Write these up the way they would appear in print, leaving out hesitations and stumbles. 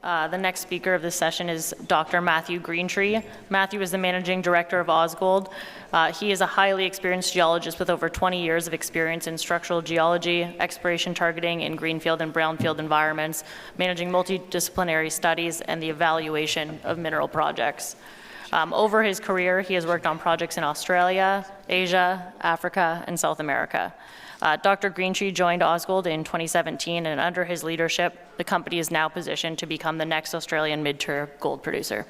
The next speaker of this session is Dr. Matthew Greentree. Matthew is the Managing Director of Ausgold. He is a highly experienced geologist with over 20 years of experience in structural geology, exploration targeting in greenfield and brownfield environments, managing multidisciplinary studies, and the evaluation of mineral projects. Over his career, he has worked on projects in Australia, Asia, Africa, and South America. Dr. Greentree joined Ausgold in 2017, and under his leadership, the company is now positioned to become the next Australian mid-tier gold producer.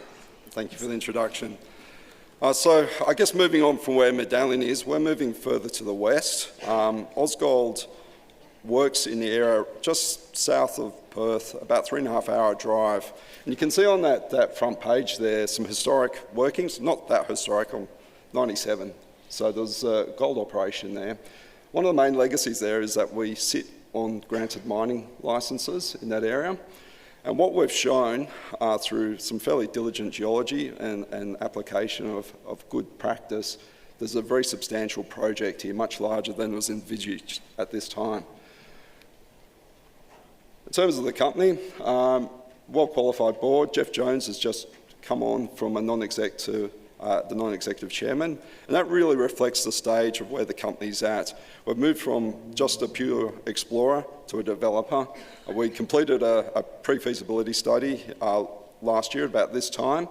Thank you for the introduction. So I guess moving on from where Medallion is, we're moving further to the west. Ausgold works in the area just south of Perth, about 3.5-hour drive. And you can see on that front page there some historic workings, not that historical, 97. So there's a gold operation there. One of the main legacies there is that we sit on granted mining licenses in that area. And what we've shown through some fairly diligent geology and application of good practice, there's a very substantial project here, much larger than was envisaged at this time. In terms of the company, well-qualified board. Jeff Jones has just come on from a non-exec to the non-executive chairman, and that really reflects the stage of where the company's at. We've moved from just a pure explorer to a developer. We completed a pre-feasibility study last year about this time,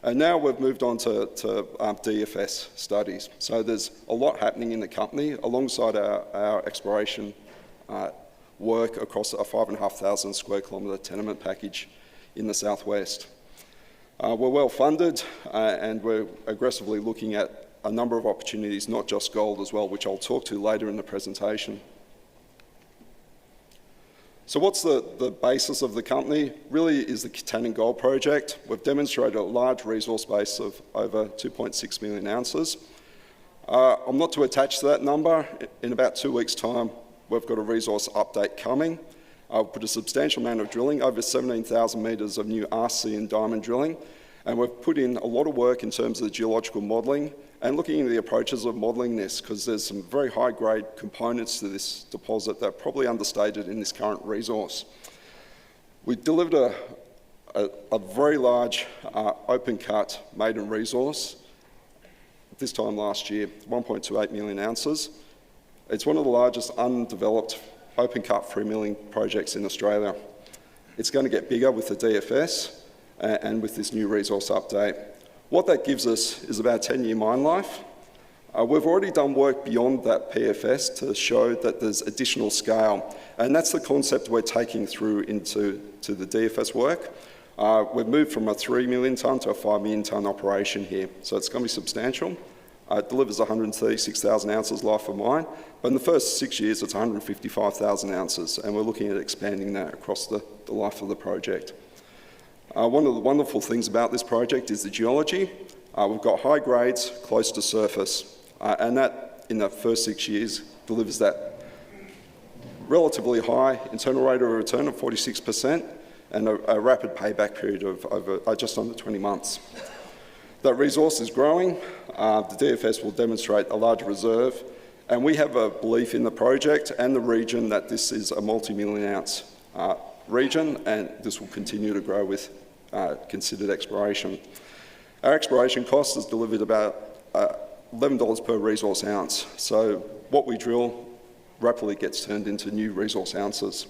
and now we've moved on to DFS studies. So there's a lot happening in the company alongside our exploration work across a 5,500 square kilometre tenement package in the southwest. We're well funded and we're aggressively looking at a number of opportunities, not just gold as well, which I'll talk to later in the presentation. So what's the basis of the company? Really is the Katanning Gold Project. We've demonstrated a large resource base of over 2.6 million ounces. I'm not too attached to that number. In about 2 weeks' time, we've got a resource update coming. I've put a substantial amount of drilling, over 17,000 metres of new RC and diamond drilling, and we've put in a lot of work in terms of the geological modelling and looking into the approaches of modelling this, because there's some very high-grade components to this deposit that are probably understated in this current resource. We delivered a very large open-cut maiden resource this time last year, 1.28 million ounces. It's one of the largest undeveloped open-cut free milling projects in Australia. It's going to get bigger with the DFS and with this new resource update. What that gives us is about a 10-year mine life. We've already done work beyond that PFS to show that there's additional scale, and that's the concept we're taking through into the DFS work. We've moved from a 3 million tonne to a 5 million tonne operation here, so it's going to be substantial. It delivers 136,000 ounces life of mine, but in the first 6 years it's 155,000 ounces, and we're looking at expanding that across the life of the project. One of the wonderful things about this project is the geology. We've got high grades close to surface, and that in the first 6 years delivers that relatively high internal rate of return of 46% and a rapid payback period of over just under 20 months. That resource is growing. The DFS will demonstrate a large reserve, and we have a belief in the project and the region that this is a multi-million ounce region, and this will continue to grow with considered exploration. Our exploration cost has delivered about $11 per resource ounce, so what we drill rapidly gets turned into new resource ounces.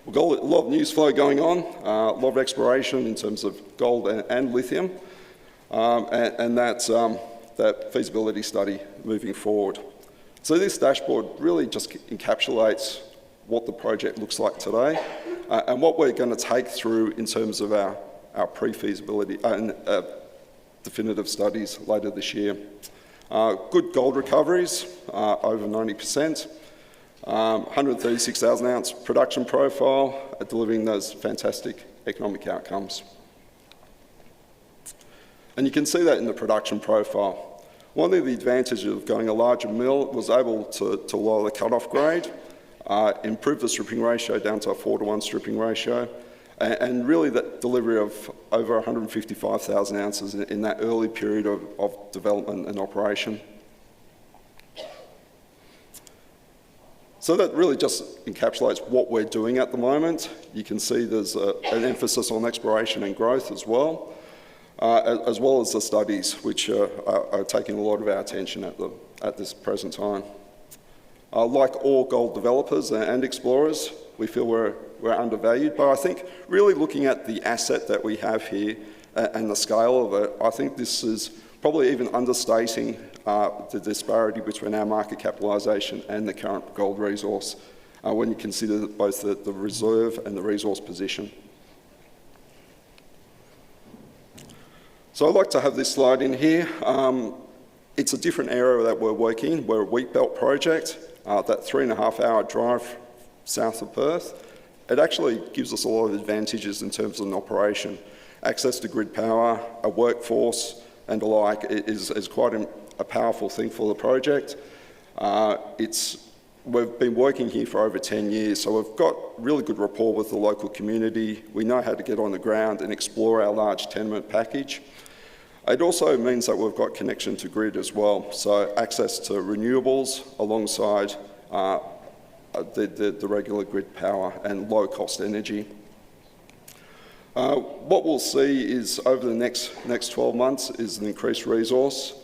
We've got a lot of news flow going on, a lot of exploration in terms of gold and lithium. And that feasibility study moving forward. So this dashboard really just encapsulates what the project looks like today and what we're going to take through in terms of our pre-feasibility and definitive studies later this year. Good gold recoveries, over 90%, 136,000 ounce production profile, delivering those fantastic economic outcomes. And you can see that in the production profile. One of the advantages of going a larger mill was able to lower the cut-off grade, improve the stripping ratio down to a 4:1 stripping ratio, and really that delivery of over 155,000 ounces in that early period of development and operation. So that really just encapsulates what we're doing at the moment. You can see there's an emphasis on exploration and growth as well as the studies, which are taking a lot of our attention at this present time. Like all gold developers and explorers, we feel we're undervalued, but I think really looking at the asset that we have here and the scale of it, I think this is probably even understating the disparity between our market capitalisation and the current gold resource when you consider both the reserve and the resource position. So I'd like to have this slide in here. It's a different area that we're working in. We're a wheat belt project, that 3.5-hour drive south of Perth. It actually gives us a lot of advantages in terms of an operation. Access to grid power, a workforce, and the like is quite a powerful thing for the project. We've been working here for over 10 years, so we've got really good rapport with the local community. We know how to get on the ground and explore our large tenement package. It also means that we've got connection to grid as well, so access to renewables alongside the regular grid power and low-cost energy. What we'll see is over the next 12 months is an increased resource,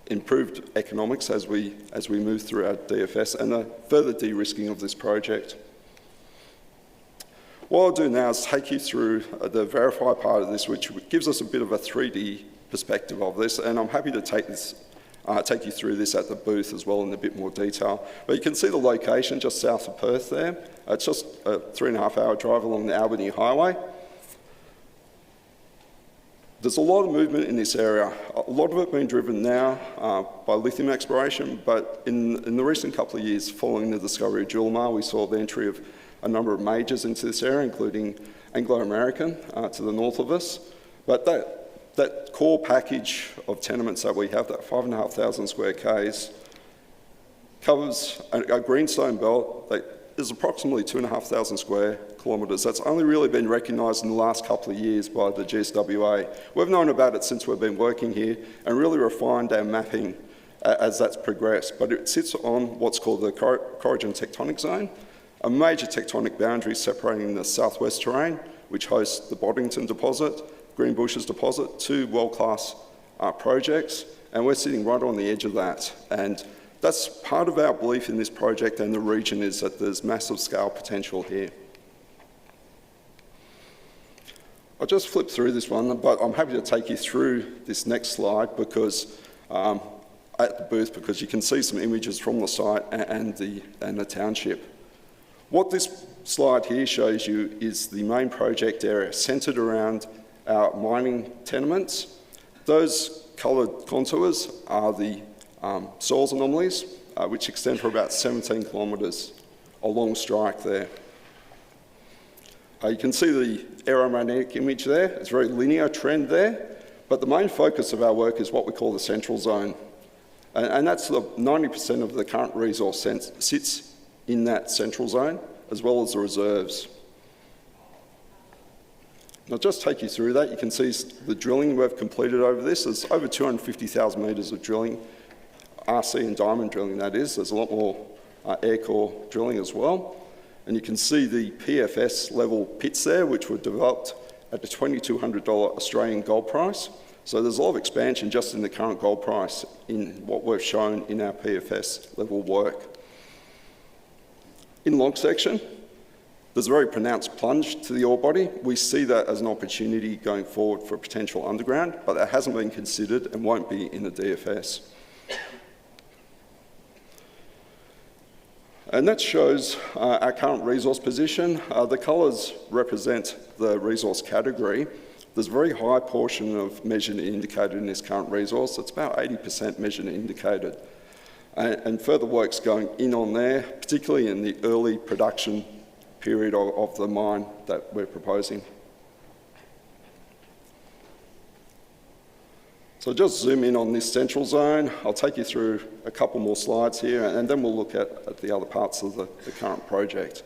improved economics as we move through our DFS, and a further de-risking of this project. What I'll do now is take you through the verify part of this, which gives us a bit of a 3D perspective of this, and I'm happy to take you through this at the booth as well in a bit more detail. But you can see the location just south of Perth there. It's just a 3.5-hour drive along the Albany Highway. There's a lot of movement in this area. A lot of it being driven now by lithium exploration, but in the recent couple of years following the discovery of Julimar, we saw the entry of a number of majors into this area, including Anglo American to the north of us. But that core package of tenements that we have, that 5,500 square k's, covers a greenstone belt that is approximately 2,500 square kilometres. That's only really been recognised in the last couple of years by the GSWA. We've known about it since we've been working here and really refined our mapping as that's progressed. But it sits on what's called the Corrigan Tectonic Zone, a major tectonic boundary separating the southwest terrain, which hosts the Boddington deposit, Greenbushes deposit, two world-class projects, and we're sitting right on the edge of that. And that's part of our belief in this project and the region, is that there's massive scale potential here. I'll just flip through this one, but I'm happy to take you through this next slide because at the booth, because you can see some images from the site and the township. What this slide here shows you is the main project area centred around our mining tenements. Those coloured contours are the soils anomalies, which extend for about 17 kilometres along strike there. You can see the aeromagnetic image there. It's a very linear trend there, but the main focus of our work is what we call the central zone. And that's 90% of the current resource sits in that central zone, as well as the reserves. I'll just take you through that. You can see the drilling we've completed over this. There's over 250,000 metres of drilling, RC and diamond drilling that is. There's a lot more air core drilling as well. And you can see the PFS level pits there, which were developed at the $2,200 Australian gold price. So there's a lot of expansion just in the current gold price in what we've shown in our PFS level work. In log section, there's a very pronounced plunge to the ore body. We see that as an opportunity going forward for potential underground, but that hasn't been considered and won't be in the DFS. And that shows our current resource position. The colours represent the resource category. There's a very high portion of measured and indicated in this current resource. It's about 80% measured and indicated. And further work's going in on there, particularly in the early production period of the mine that we're proposing. So just zoom in on this central zone. I'll take you through a couple more slides here, and then we'll look at the other parts of the current project.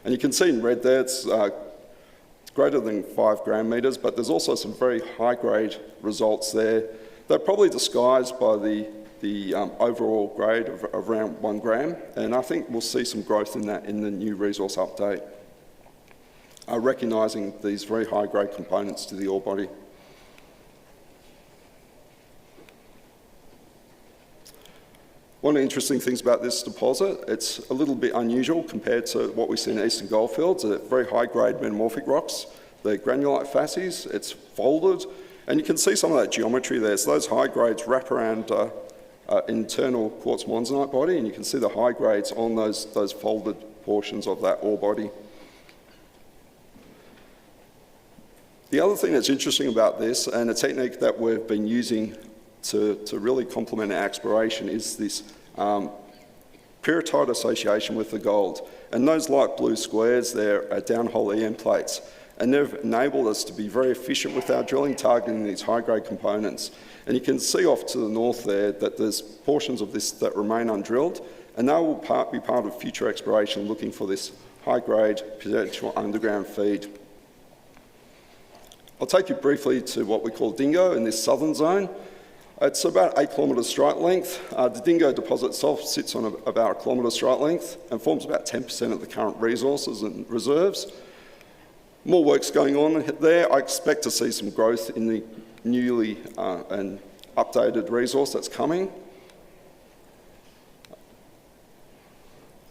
And you can see in red there, it's greater than 5 gram metres, but there's also some very high-grade results there. They're probably disguised by the the overall grade of around 1 gram, and I think we'll see some growth in that in the new resource update, recognising these very high-grade components to the ore body. One of the interesting things about this deposit, it's a little bit unusual compared to what we see in Eastern Goldfields. They're very high-grade metamorphic rocks. They're granulite facies, it's folded, and you can see some of that geometry there. So those high grades wrap around internal quartz monzonite body, and you can see the high grades on those folded portions of that ore body. The other thing that's interesting about this, and a technique that we've been using to really complement our exploration, is this pyrrhotite association with the gold. And those light blue squares there are downhole EM plates. And they've enabled us to be very efficient with our drilling, targeting these high-grade components. And you can see off to the north there that there's portions of this that remain undrilled, and they will be part of future exploration looking for this high-grade potential underground feed. I'll take you briefly to what we call Dingo in this southern zone. It's about 8 kilometre strike length. The Dingo deposit itself sits on about a kilometre strike length and forms about 10% of the current resources and reserves. More work's going on there. I expect to see some growth in the newly and updated resource that's coming.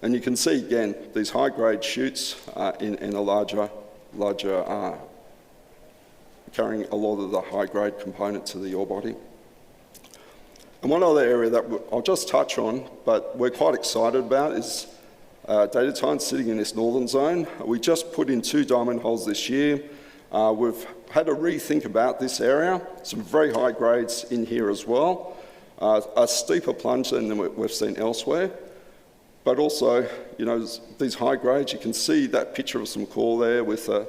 And you can see again these high-grade shoots in a larger carrying a lot of the high-grade component to the ore body. And one other area that I'll just touch on, but we're quite excited about, is Datatine sitting in this northern zone. We just put in 2 diamond holes this year. We've had a rethink about this area, some very high grades in here as well, a steeper plunge than we've seen elsewhere. But also, you know, these high grades, you can see that picture of some core there with a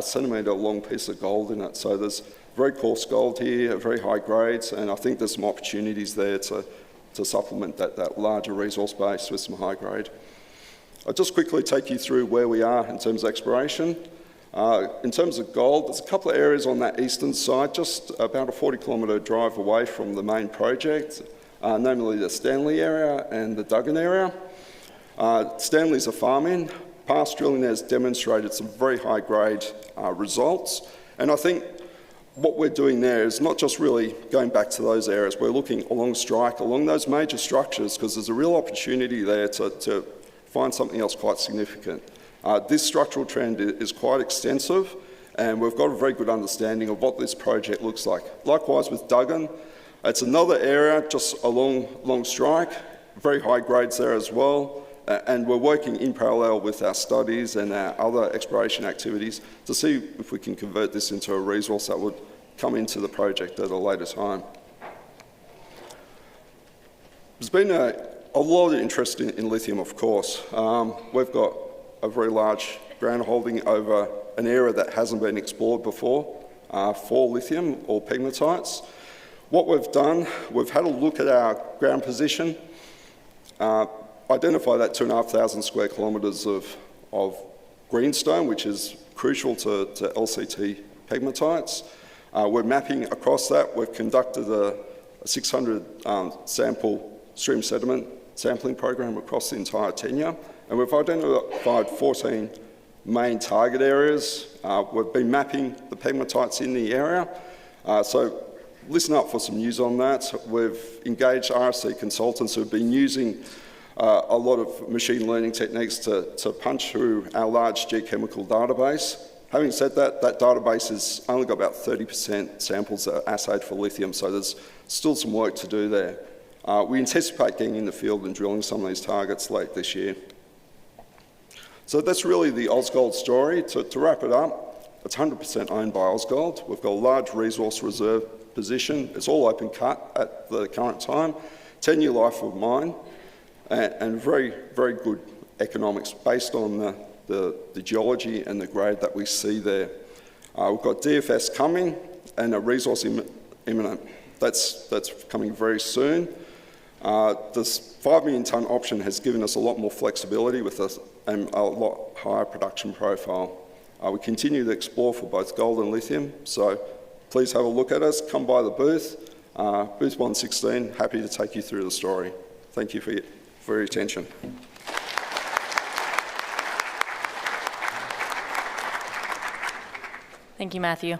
centimetre long piece of gold in it. So there's very coarse gold here, very high grades, and I think there's some opportunities there to supplement that larger resource base with some high grade. I'll just quickly take you through where we are in terms of exploration. In terms of gold, there's a couple of areas on that eastern side, just about a 40-kilometre drive away from the main project, namely the Stanley area and the Duggan area. Stanley's a farm-in. Past drilling there has demonstrated some very high-grade results, and I think what we're doing there is not just really going back to those areas, we're looking along strike, along those major structures, because there's a real opportunity there to find something else quite significant. This structural trend is quite extensive, and we've got a very good understanding of what this project looks like. Likewise with Duggan, it's another area just along strike, very high grades there as well, and we're working in parallel with our studies and our other exploration activities to see if we can convert this into a resource that would come into the project at a later time. There's been a lot of interest in lithium, of course. We've got a very large ground holding over an area that hasn't been explored before for lithium or pegmatites. What we've done, we've had a look at our ground position, identify that 2,500 square kilometres of greenstone, which is crucial to LCT pegmatites. We're mapping across that. We've conducted a 600 sample stream sediment sampling program across the entire tenure, and we've identified 14 main target areas. We've been mapping the pegmatites in the area, so listen up for some news on that. We've engaged RSC consultants who have been using a lot of machine learning techniques to punch through our large geochemical database. Having said that, that database has only got about 30% samples that are assayed for lithium, so there's still some work to do there. We anticipate getting in the field and drilling some of these targets late this year. So that's really the Ausgold story. To wrap it up, it's 100% owned by Ausgold. We've got a large resource reserve position. It's all open cut at the current time, 10-year life of mine, and very, very good economics based on the geology and the grade that we see there. We've got DFS coming and a resource imminent. That's coming very soon. This 5 million tonne option has given us a lot more flexibility with a lot higher production profile. We continue to explore for both gold and lithium, so please have a look at us, come by the booth. Booth 116, happy to take you through the story. Thank you for your attention. Thank you, Matthew.